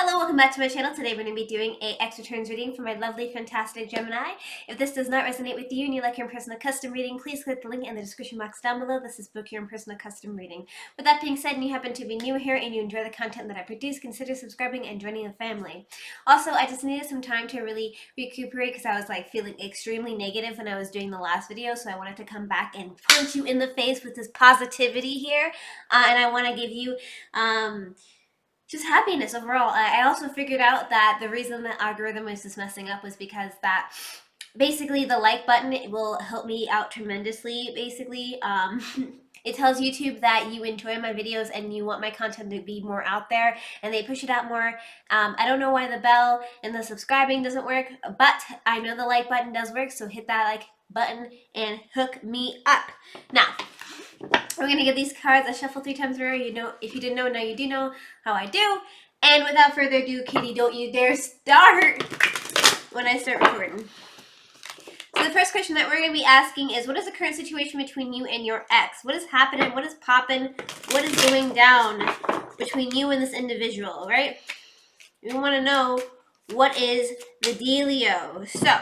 Hello, welcome back to my channel. Today we're going to be doing a extra turns reading for my lovely, fantastic Gemini. If this does not resonate with you and you like your own personal custom reading, please click the link in the description box down below. This is Book Your Own Personal Custom Reading. With that being said, and you happen to be new here and you enjoy the content that I produce, consider subscribing and joining the family. Also, I just needed some time to really recuperate because I was feeling extremely negative when I was doing the last video, so I wanted to come back and punch you in the face with this positivity here, and I want to give you just happiness overall. I also figured out that the reason the algorithm was just messing up was because that basically the like button will help me out tremendously. Basically, it tells YouTube that you enjoy my videos and you want my content to be more out there, and they push it out more. I don't know why the bell and the subscribing doesn't work, but I know the like button does work, so hit that like button and hook me up. Now, we're going to give these cards a shuffle 3 times through. You know, if you didn't know, now you do know how I do. And without further ado, Kitty, don't you dare start when I start recording. So the first question that we're going to be asking is, what is the current situation between you and your ex? What is happening? What is popping? What is going down between you and this individual, right? We want to know what is the dealio. So,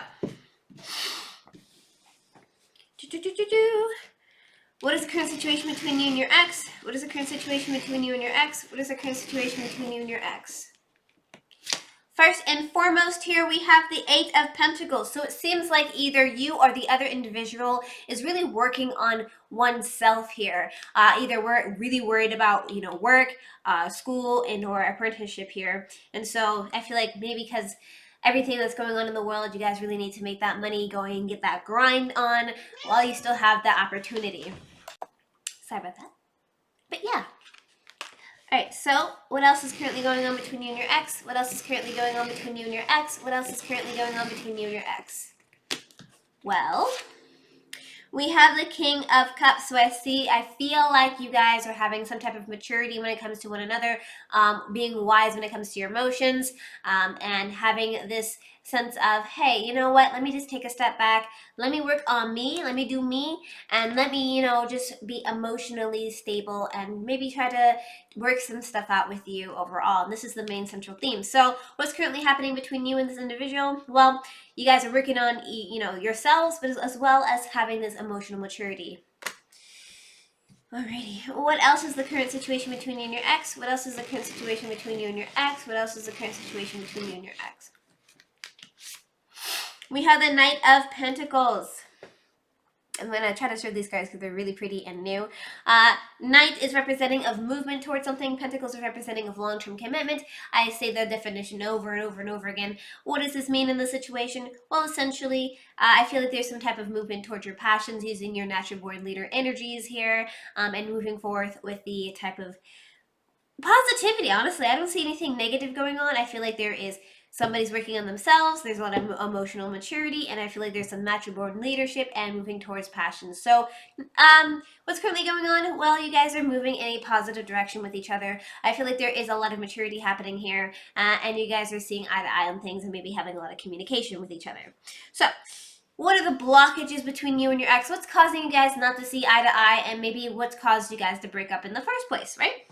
what is the current situation between you and your ex? What is the current situation between you and your ex? What is the current situation between you and your ex? First and foremost here, we have the 8 of Pentacles. So it seems like either you or the other individual is really working on oneself here. Either we're really worried about, work, school, and or apprenticeship here. And so I feel like maybe because everything that's going on in the world, you guys really need to make that money going and get that grind on while you still have that opportunity. Sorry about that. But yeah. Alright, so what else is currently going on between you and your ex? What else is currently going on between you and your ex? What else is currently going on between you and your ex? Well, we have the King of Cups. So I feel like you guys are having some type of maturity when it comes to one another, being wise when it comes to your emotions, and having this sense of, hey, you know what, let me just take a step back, let me work on me, let me do me, and let me, just be emotionally stable and maybe try to work some stuff out with you overall. And this is the main central theme. So what's currently happening between you and this individual? Well, you guys are working on, yourselves, but as well as having this emotional maturity. Alrighty, what else is the current situation between you and your ex? What else is the current situation between you and your ex? What else is the current situation between you and your ex? We have the Knight of Pentacles. I'm going to try to show these cards because they're really pretty and new. Knight is representing of movement towards something. Pentacles are representing of long-term commitment. I say the definition over and over and over again. What does this mean in this situation? Well, essentially, I feel like there's some type of movement towards your passions using your natural born leader energies here, and moving forth with the type of positivity. Honestly, I don't see anything negative going on. I feel like there is somebody's working on themselves, there's a lot of emotional maturity, and I feel like there's some natural born leadership and moving towards passion. So what's currently going on? Well, you guys are moving in a positive direction with each other. I feel like there is a lot of maturity happening here, and you guys are seeing eye to eye on things and maybe having a lot of communication with each other. So what are the blockages between you and your ex? What's causing you guys not to see eye to eye, and maybe what's caused you guys to break up in the first place, right?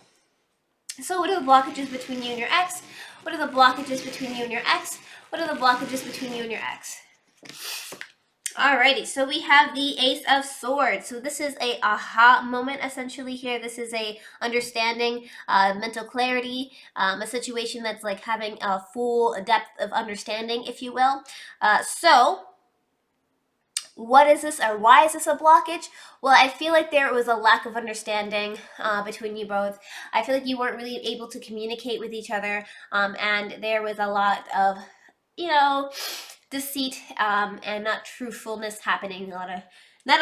So what are the blockages between you and your ex? What are the blockages between you and your ex? What are the blockages between you and your ex? Alrighty, so we have the Ace of Swords. So this is a aha moment essentially here. This is a understanding, mental clarity, a situation that's like having a full depth of understanding, if you will. What is this, or why is this a blockage? Well, I feel like there was a lack of understanding between you both. I feel like you weren't really able to communicate with each other, and there was a lot of, deceit and not truthfulness happening. Not a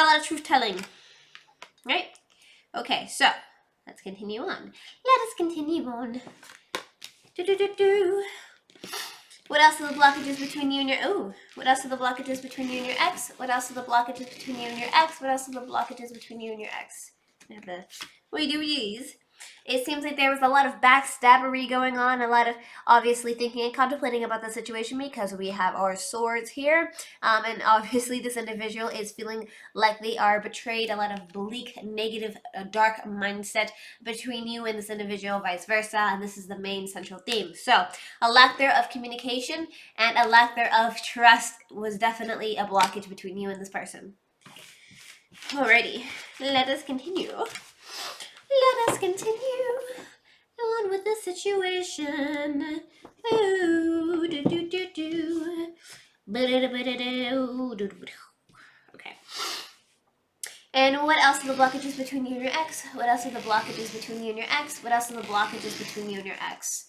lot of truth telling, right? Okay, so let's continue on. Let us continue on. What else are the blockages between you and your... what else are the blockages between you and your ex? What else are the blockages between you and your ex? What else are the blockages between you and your ex? We do these. It seems like there was a lot of backstabbery going on, a lot of obviously thinking and contemplating about the situation because we have our swords here. And obviously this individual is feeling like they are betrayed, a lot of bleak, negative, dark mindset between you and this individual, vice versa. And this is the main central theme. So a lack there of communication and a lack there of trust was definitely a blockage between you and this person. Alrighty, let us continue. Let us continue on with the situation. Ooh, do do do do. Okay. And what else are the blockages between you and your ex? What else are the blockages between you and your ex? What else are the blockages between you and your ex?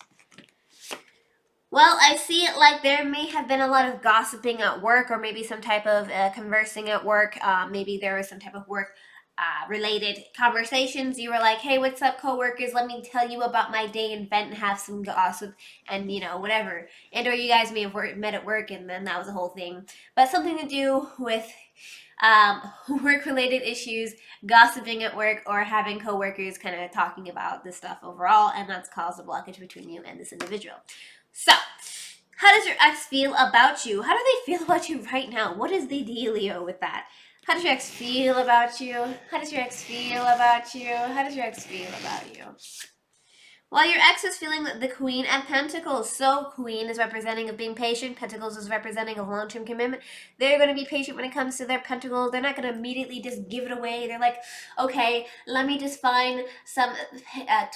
Well, I see it like there may have been a lot of gossiping at work, or maybe some type of conversing at work. Maybe there was some type of work related conversations. You were like, hey, what's up, coworkers? Let me tell you about my day in vent and have some gossip and, you know, whatever. And or you guys may have met at work and then that was a whole thing. But something to do with work-related issues, gossiping at work, or having coworkers kind of talking about this stuff overall, and that's caused a blockage between you and this individual. So, how does your ex feel about you? How do they feel about you right now? What is the dealio with that? How does your ex feel about you? How does your ex feel about you? How does your ex feel about you? Well, your ex is feeling the Queen of Pentacles. So Queen is representing of being patient. Pentacles is representing of long-term commitment. They're going to be patient when it comes to their Pentacles. They're not going to immediately just give it away. They're like, okay, let me just find some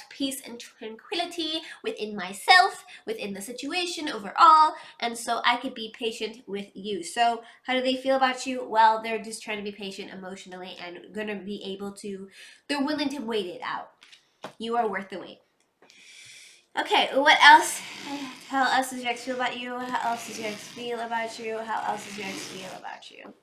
peace and tranquility within myself, within the situation overall, and so I could be patient with you. So how do they feel about you? Well, they're just trying to be patient emotionally and going to be able to, they're willing to wait it out. You are worth the wait. Okay, what else? How else does your ex feel about you? How else does your ex feel about you? How else does your ex feel about you?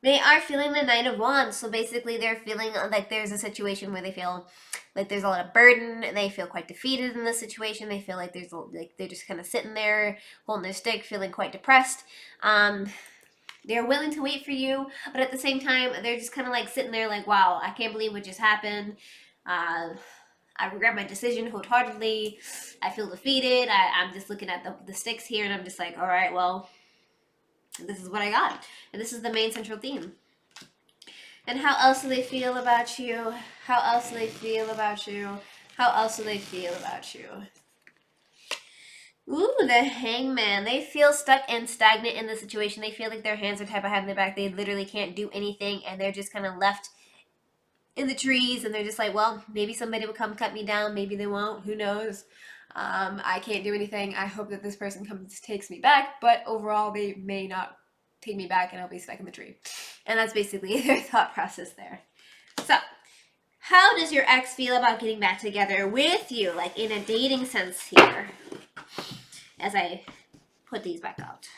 They are feeling the Knight of Wands. So basically they're feeling like there's a situation where they feel like there's a lot of burden. They feel quite defeated in this situation. They feel like there's like they're just kind of sitting there holding their stick, feeling quite depressed. They're willing to wait for you, but at the same time, they're just kind of like sitting there like, wow, I can't believe what just happened. I regret my decision wholeheartedly. I feel defeated. I'm just looking at the sticks here and I'm just like, all right, well, this is what I got. And this is the main central theme. And how else do they feel about you? How else do they feel about you? How else do they feel about you? Ooh, the Hangman. They feel stuck and stagnant in the situation. They feel like their hands are tied behind their back. They literally can't do anything and they're just kind of left in the trees and they're just like, well, maybe somebody will come cut me down, maybe they won't, who knows. I can't do anything. I hope that this person takes me back, but overall they may not take me back and I'll be stuck in the tree. And that's basically their thought process there. So how does your ex feel about getting back together with you, like in a dating sense here, as I put these back out?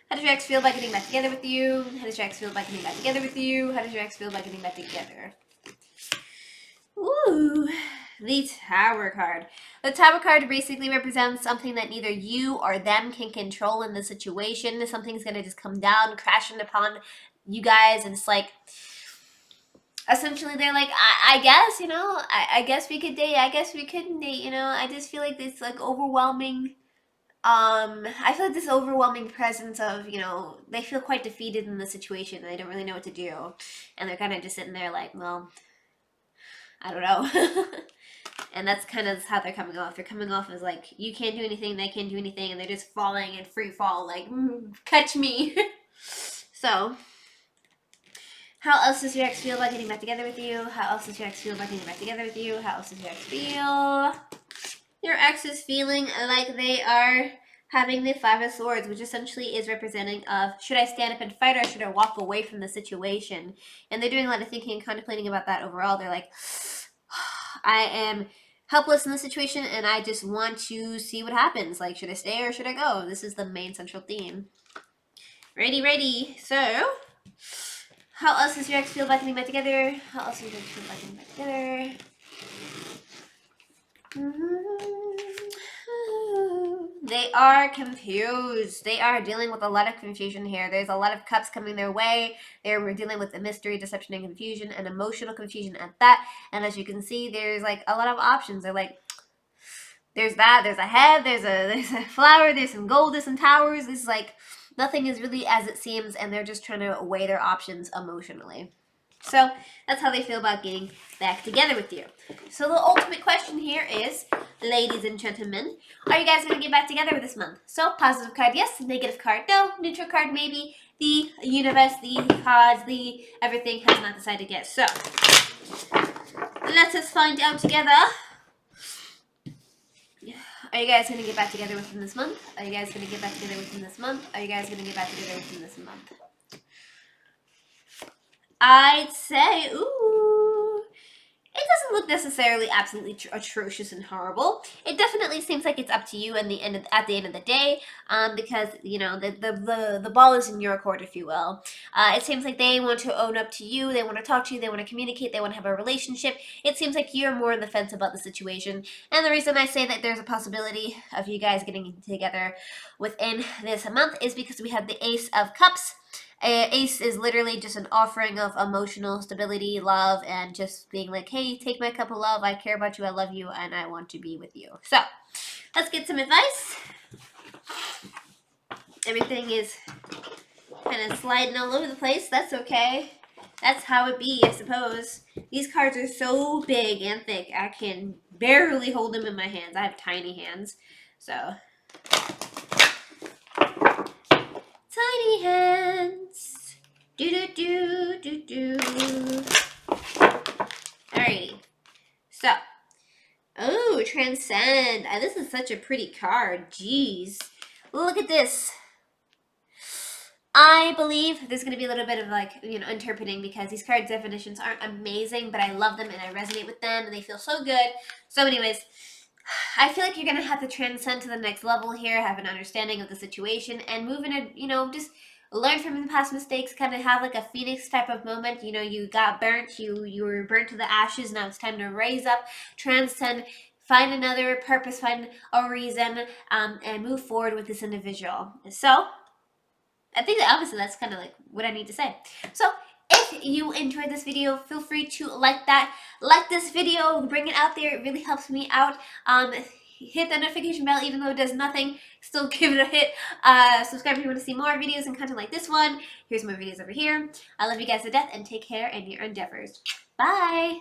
How does your ex feel about getting back together with you? How does your ex feel about getting back together with you? How does your ex feel about getting back together? Ooh, the Tower card. The Tower card basically represents something that neither you or them can control in the situation. Something's going to just come down, crashing upon you guys, and it's like, essentially they're like, I guess, you know, I guess we could date, I guess we couldn't date, you know. I just feel like this like overwhelming I feel like this overwhelming presence of, you know, they feel quite defeated in the situation and they don't really know what to do. And they're kind of just sitting there like, well, I don't know. And that's kind of how they're coming off. They're coming off as like, you can't do anything, they can't do anything, and they're just falling in free fall, like, catch me. So, how else does your ex feel about getting back together with you? How else does your ex feel about getting back together with you? How else does your ex feel? Your ex is feeling like they are having the Five of Swords, which essentially is representing of, should I stand up and fight or should I walk away from the situation? And they're doing a lot of thinking and contemplating about that overall. They're like, I am helpless in this situation and I just want to see what happens. Like, should I stay or should I go? This is the main central theme. Ready. So, how else does your ex feel about getting back together? How else does your ex feel about getting back together? They are confused. They are dealing with a lot of confusion here. There's a lot of cups coming their way. They're dealing with the mystery, deception, and confusion, and emotional confusion at that. And as you can see, there's like a lot of options. They're like, there's that, there's a head, there's a flower, there's some gold, there's some towers. It's like nothing is really as it seems, and they're just trying to weigh their options emotionally. So that's how they feel about getting back together with you. So the ultimate question here is, ladies and gentlemen, are you guys going to get back together this month? So positive card, yes. Negative card, no. Neutral card, maybe. The universe, the cards, the everything has not decided yet. So let us find out together. Are you guys going to get back together within this month? Are you guys going to get back together within this month? Are you guys going to get back together within this month? I'd say, ooh, it doesn't look necessarily absolutely atrocious and horrible. It definitely seems like it's up to you at the end of the day, because you know the ball is in your court, if you will. It seems like they want to own up to you. They want to talk to you. They want to communicate. They want to have a relationship. It seems like you're more on the fence about the situation. And the reason I say that there's a possibility of you guys getting together within this month is because we have the Ace of Cups. Ace is literally just an offering of emotional stability, love, and just being like, hey, take my cup of love. I care about you. I love you. And I want to be with you. So let's get some advice. Everything is kind of sliding all over the place. That's okay. That's how it be, I suppose. These cards are so big and thick. I can barely hold them in my hands. I have tiny hands. So tiny hands. Do do do do do. Alrighty. So, oh, Transcend. This is such a pretty card. Jeez. Look at this. I believe there's going to be a little bit of like, interpreting, because these card definitions aren't amazing, but I love them and I resonate with them and they feel so good. So anyways, I feel like you're going to have to transcend to the next level here, have an understanding of the situation, and move in a, just learn from the past mistakes, kind of have like a phoenix type of moment. You got burnt, you were burnt to the ashes, now it's time to raise up, transcend, find another purpose, find a reason, and move forward with this individual. So I think that obviously that's kind of like what I need to say. So if you enjoyed this video, feel free to like this video, bring it out there. It really helps me out. Hit the notification bell, even though it does nothing. Still give it a hit. Subscribe if you want to see more videos and content like this one. Here's more videos over here. I love you guys to death, and take care in your endeavors. Bye.